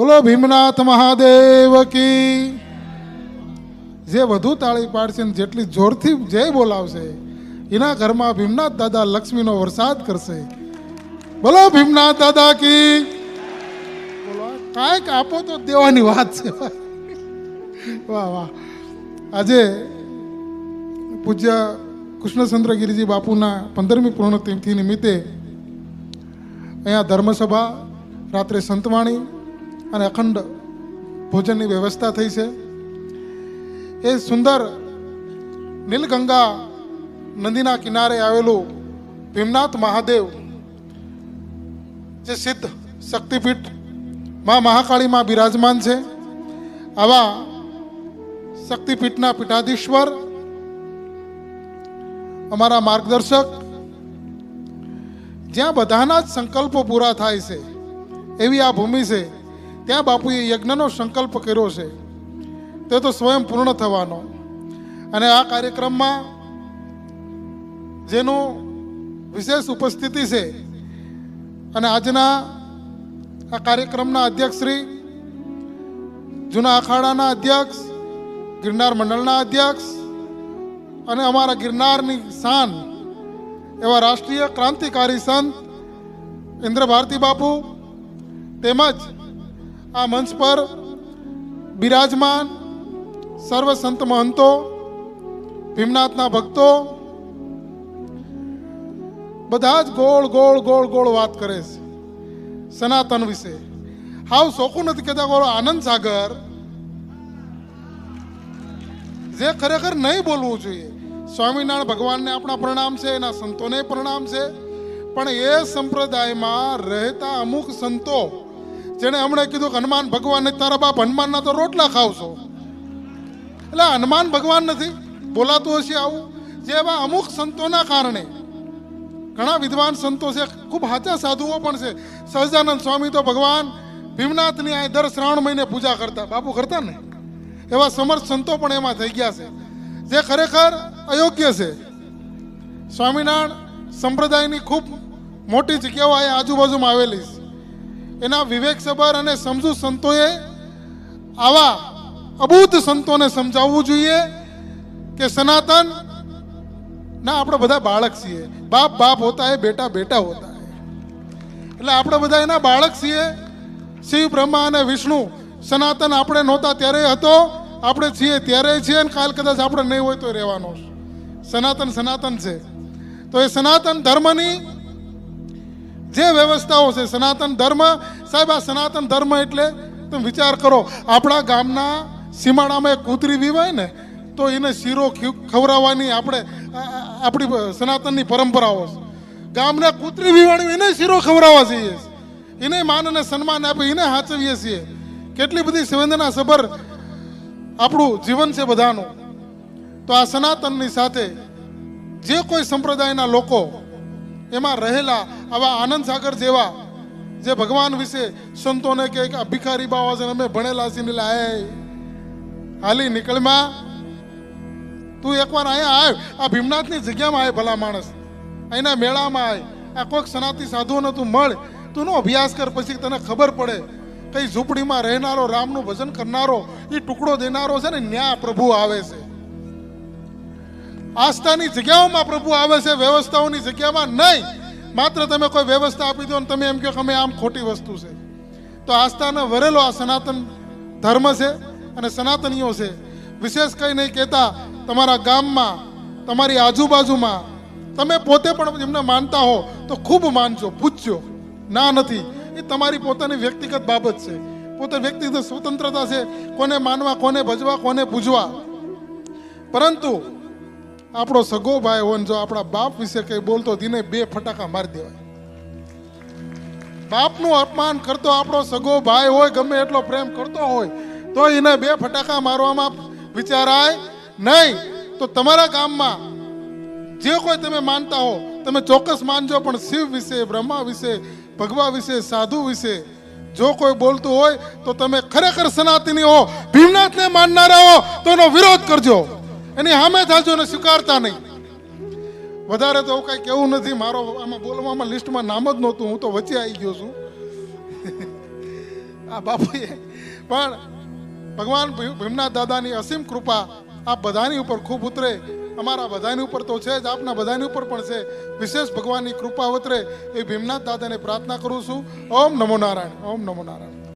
બોલો ભીમનાથ મહાદેવ કી. જે વધુ તાળી પાડશે ને જેટલી જોરથી જય બોલાવશે એના ઘરમાં ભીમનાથ દાદા લક્ષ્મીનો વરસાદ કરશે. બોલો ભીમનાથ દાદા કી. બોલો કાંઈક આપો તો દેવાની વાત છે. વાહ વાહ. આજે પૂજ્ય કૃષ્ણચંદ્ર ગિરિજી બાપુના 15મી પૂર્ણતિથિ નિમિત્તે અહીંયા ધર્મસભા, રાત્રે સંતવાણી અને અખંડ ભોજનની વ્યવસ્થા થઈ છે. એ સુંદર નીલગંગા નદીના કિનારે આવેલું ભીમનાથ મહાદેવ, જે સિદ્ધ શક્તિપીઠ માં મહાકાળીમાં બિરાજમાન છે. આવા શક્તિપીઠના પીઠાધીશ્વર, અમારા માર્ગદર્શક, જ્યાં બધાના જ સંકલ્પો પૂરા થાય છે એવી આ ભૂમિ છે. ત્યાં બાપુએ યજ્ઞનો સંકલ્પ કર્યો છે, તે તો સ્વયં પૂર્ણ થવાનો. અને આ કાર્યક્રમમાં જેનું વિશેષ ઉપસ્થિતિ છે અને આજના આ કાર્યક્રમના અધ્યક્ષ શ્રી, જૂના અખાડાના અધ્યક્ષ, ગિરનાર મંડળના અધ્યક્ષ અને અમારા ગિરનારની શાન એવા રાષ્ટ્રીય ક્રાંતિકારી સંત ઇન્દ્ર ભારતી બાપુ, તેમજ આ મંચ પર બિરાજમાન સર્વ સંત મહંતો, ભીમનાથના ભક્તો, બધા જ ગોળ ગોળ ગોળ ગોળ વાત કરે છે સનાતન વિશે. હાવ સોખું નથી કહેતા ગોળ આનંદ સાગર, જે ખરેખર નહીં બોલવું જોઈએ. સ્વામિનારાયણ ભગવાનને આપણા પ્રણામ છે, એના સંતોને પ્રણામ છે, પણ એ સંપ્રદાયમાં રહેતા અમુક સંતો, જેને હમણાં કીધું કે હનુમાન ભગવાન ને તારા બાપ હનુમાનના તો રોટલા ખાવશો, એટલે હનુમાન ભગવાન નથી બોલાતું હશે આવું. જે એવા અમુક સંતોના કારણે ઘણા વિદ્વાન સંતો છે, ખૂબ સાચા સાધુઓ પણ છે. સહજાનંદ સ્વામી તો ભગવાન ભીમનાથની આ દર શ્રાવણ મહિને પૂજા કરતા, બાપુ કરતા ને, એવા સમર્થ સંતો પણ એમાં થઈ ગયા છે, જે ખરેખર અયોગ્ય છે. સ્વામિનારાયણ સંપ્રદાયની ખૂબ મોટી જગ્યાઓ આ આજુબાજુમાં આવેલી છે. એના વિવેકસભર અને સમજુ સંતોએ આવા અબૂધ સંતોને સમજાવવું જોઈએ કે સનાતન ના આપણે બધા બાળક છીએ. બાપ બાપ હોતા હે, બેટા બેટા હોતા હે. એટલે આપણે બધા એના બાળક છીએ. શિવ, બ્રહ્મા અને વિષ્ણુ, સનાતન આપણે નહોતા ત્યારે હતો, આપણે છીએ ત્યારે છીએ, અને કાલ કદાચ આપણે નહીં હોય તો રહેવાનો. સનાતન સનાતન છે. તો એ સનાતન ધર્મની જે વ્યવસ્થાઓ છે, સનાતન ધર્મ, સાહેબ આ સનાતન ધર્મ એટલે તમે વિચાર કરો, આપણા ગામના સીમાડામાં એક કૂતરી વીવાય ને તો એને શીરો ખવડાવવાની આપણી સનાતનની પરંપરાઓ છે. ગામના કૂતરી વીવાણી એને શીરો ખવડાવવા જઈએ, એને માન અને સન્માન આપે, એને સાચવીએ છીએ. કેટલી બધી સંવેદના સભર આપણું જીવન છે બધાનું. તો આ સનાતનની સાથે જે કોઈ સંપ્રદાયના લોકો એમાં રહેલા, આવા આનંદ સાગર જેવા, જે ભગવાન વિશે સંતોને કે ભિખારી બાવા છે, અમે ભણેલા છીએ, હાલી નીકળમાં તું એકવાર અહીંયા આવ, આ ભીમનાથની જગ્યામાં આવ, ભલા માણસ, અહીંના મેળામાં આવ, આ કોઈક સનાતી સાધુઓને તું મળ, તું નો અભ્યાસ કર, પછી તને ખબર પડે કઈ ઝૂંપડીમાં રહેનારો, રામનું ભજન કરનારો, એ ટુકડો દેનારો છે ને, ન્યા પ્રભુ આવે છે. આસ્થાની જગ્યાઓમાં પ્રભુ આવે છે, વ્યવસ્થાઓની જગ્યામાં નહીં. માત્ર તમે કોઈ વ્યવસ્થા આપી દો ને તમે એમ કહો કે અમે આમ ખોટી વસ્તુ છે. તો આસ્થાને વરેલો આ સનાતન ધર્મ છે અને સનાતનીઓ છે. વિશેષ કંઈ નહીં કહેતા, તમારા ગામમાં, તમારી આજુબાજુમાં તમે પોતે પણ એમને માનતા હો તો ખૂબ માનજો, પૂછજો, ના નથી. એ તમારી પોતાની વ્યક્તિગત બાબત છે, પોતે વ્યક્તિગત સ્વતંત્રતા છે, કોને માનવા, કોને ભજવા, કોને પૂજવા. પરંતુ આપણો સગો ભાઈ હોય, જો આપણા બાપ વિશે કંઈ બોલતો તેને 2 ફટાકા મારી દેવાય. બાપનું અપમાન કરતો આપણો સગો ભાઈ હોય, ગમે એટલો પ્રેમ કરતો હોય, તો એને 2 ફટાકા મારવામાં વિચારાય નહીં. તો તમારા ગામમાં જે કોઈ તમે માનતા હો, તમે ચોક્કસ માનજો, પણ શિવ વિશે, બ્રહ્મા વિશે, ભગવા વિશે, સાધુ વિશે જો કોઈ બોલતું હોય તો તમે ખરેખર સનાતની હો, ભીમનાથને માનનારા હો, તો એનો વિરોધ કરજો, એની સામે થાજો ને સ્વીકારતા નહીં. વધારે તો કઈ કેવું નથી, મારો આમાં બોલવામાં લિસ્ટમાં નામ જ નહોતું, હું તો વચ્ચે આવી ગયો છું. આ બાપુએ પણ ભગવાન ભીમનાથ દાદાની અસીમ કૃપા આ બધાની ઉપર ખૂબ ઉતરે, અમારા બધાની ઉપર તો છે જ, આપના બધાની ઉપર પણ છે. વિશેષ ભગવાનની કૃપા ઉતરે એ ભીમનાથ દાદાને પ્રાર્થના કરું છું. ઓમ નમો નારાયણ, ઓમ નમો નારાયણ.